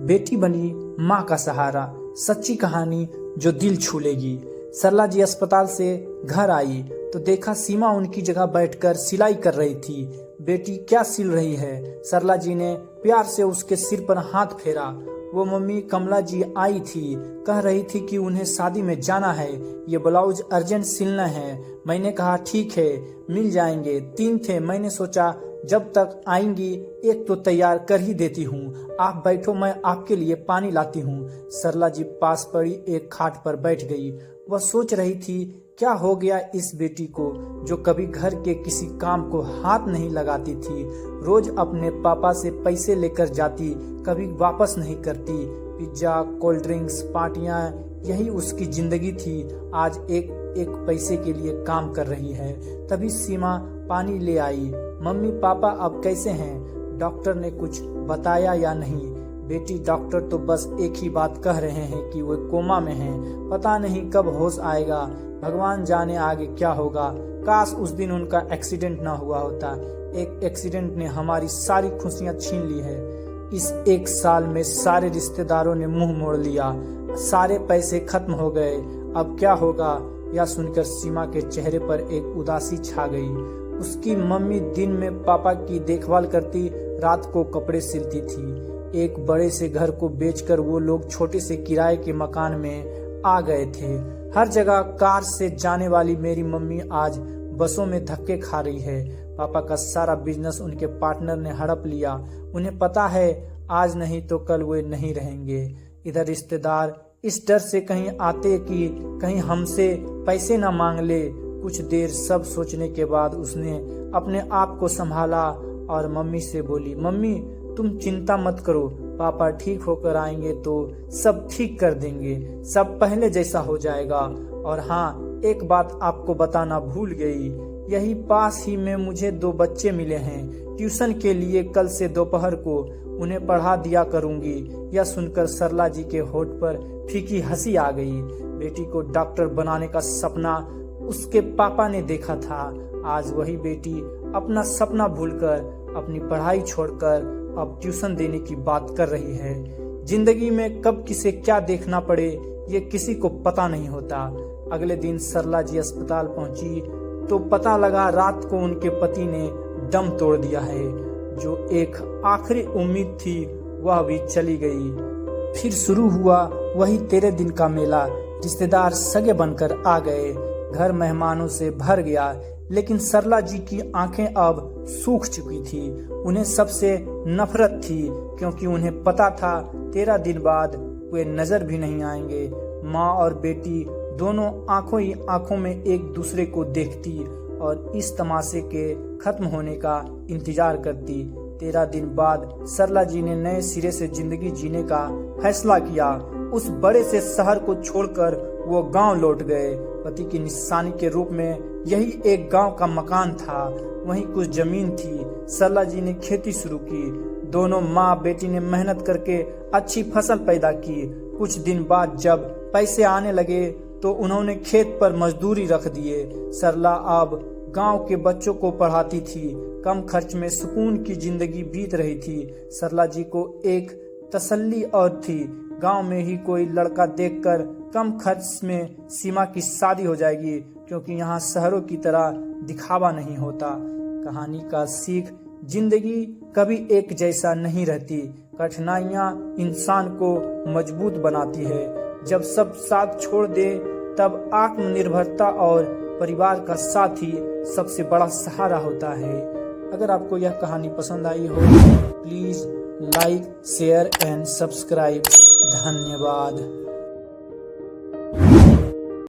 बेटी बनी माँ का सहारा, सच्ची कहानी जो दिल छू लेगी। सरला जी अस्पताल से घर आई तो देखा सीमा उनकी जगह बैठकर सिलाई कर रही थी। बेटी क्या सिल रही है? सरला जी ने प्यार से उसके सिर पर हाथ फेरा। वो मम्मी कमला जी आई थी, कह रही थी कि उन्हें शादी में जाना है, ये ब्लाउज अर्जेंट सिलना है। मैंने कहा ठीक है, मिल जाएंगे। 3 थे, मैंने सोचा जब तक आएंगी एक तो तैयार कर ही देती हूँ। आप बैठो, मैं आपके लिए पानी लाती हूँ। सरला जी पास पड़ी एक खाट पर बैठ गई। वह सोच रही थी क्या हो गया इस बेटी को, जो कभी घर के किसी काम को हाथ नहीं लगाती थी, रोज अपने पापा से पैसे लेकर जाती, कभी वापस नहीं करती। पिज्जा, कोल्ड ड्रिंक्स, पार्टियां, यही उसकी जिंदगी थी। आज एक एक पैसे के लिए काम कर रही है। तभी सीमा पानी ले आई। मम्मी पापा अब कैसे हैं? डॉक्टर ने कुछ बताया या नहीं? बेटी डॉक्टर तो बस एक ही बात कह रहे हैं कि वो कोमा में हैं, पता नहीं कब होश आएगा, भगवान जाने आगे क्या होगा। काश उस दिन उनका एक्सीडेंट ना हुआ होता। एक एक्सीडेंट ने हमारी सारी खुशियां छीन ली है। इस 1 साल में सारे रिश्तेदारों ने मुंह मोड़ लिया, सारे पैसे खत्म हो गए, अब क्या होगा? यह सुनकर सीमा के चेहरे पर एक उदासी छा गई। उसकी मम्मी दिन में पापा की देखभाल करती, रात को कपड़े सिलती थी। एक बड़े से घर को बेचकर वो लोग छोटे से किराए के मकान में आ गए थे। हर जगह कार से जाने वाली मेरी मम्मी आज बसों में धक्के खा रही है। पापा का सारा बिजनेस उनके पार्टनर ने हड़प लिया। उन्हें पता है आज नहीं तो कल वे नहीं रहेंगे। इधर रिश्तेदार इस डर से कहीं आते कि कहीं हमसे पैसे ना मांग ले। कुछ देर सब सोचने के बाद उसने अपने आप को संभाला और मम्मी से बोली, मम्मी तुम चिंता मत करो, पापा ठीक होकर आएंगे तो सब ठीक कर देंगे, सब पहले जैसा हो जाएगा। और हाँ, एक बात आपको बताना भूल गई, यही पास ही में मुझे 2 बच्चे मिले हैं, ट्यूशन के लिए कल से दोपहर को उन्हें पढ़ा दिया करूंगी। यह सुनकर सरला जी के होठ पर फीकी हंसी आ गई। बेटी को डॉक्टर बनाने का सपना उसके पापा ने देखा था। आज वही बेटी अपना सपना भूलकर, अपनी पढ़ाई छोड़कर अब ट्यूशन देने की बात कर रही है। जिंदगी में कब किसे क्या देखना पड़े ये किसी को पता नहीं होता। अगले दिन सरला जी अस्पताल पहुंची तो पता लगा रात को उनके पति ने दम तोड़ दिया है। जो एक आखिरी उम्मीद थी वह भी चली गई। फिर शुरू हुआ वही तेरे दिन का मेला। रिश्तेदार सगे बनकर आ गए, घर मेहमानों से भर गया। लेकिन सरला जी की आंखें अब सूख चुकी थी। उन्हें सबसे नफरत थी, क्योंकि उन्हें पता था 13 दिन बाद वे नजर भी नहीं आएंगे। माँ और बेटी दोनों आंखों ही आंखों में एक दूसरे को देखती और इस तमाशे के खत्म होने का इंतजार करती। 13 दिन बाद सरला जी ने नए सिरे से जिंदगी जीने का फैसला किया। उस बड़े से शहर को छोड़कर वो गांव लौट गए। पति की निशानी के रूप में यही एक गांव का मकान था, वहीं कुछ जमीन थी। सरला जी ने खेती शुरू की। दोनों माँ बेटी ने मेहनत करके अच्छी फसल पैदा की। कुछ दिन बाद जब पैसे आने लगे तो उन्होंने खेत पर मजदूरी रख दिए। सरला अब गांव के बच्चों को पढ़ाती थी। कम खर्च में सुकून की जिंदगी बीत रही थी। सरला जी को एक तसल्ली और थी, गांव में ही कोई लड़का देखकर कम खर्च में सीमा की शादी हो जाएगी, क्योंकि यहाँ शहरों की तरह दिखावा नहीं होता। कहानी का सीख, जिंदगी कभी एक जैसा नहीं रहती। कठिनाइयाँ इंसान को मजबूत बनाती है। जब सब साथ छोड़ दे तब आत्मनिर्भरता और परिवार का साथ ही सबसे बड़ा सहारा होता है। अगर आपको यह कहानी पसंद आई हो please like, share and subscribe. धन्यवाद।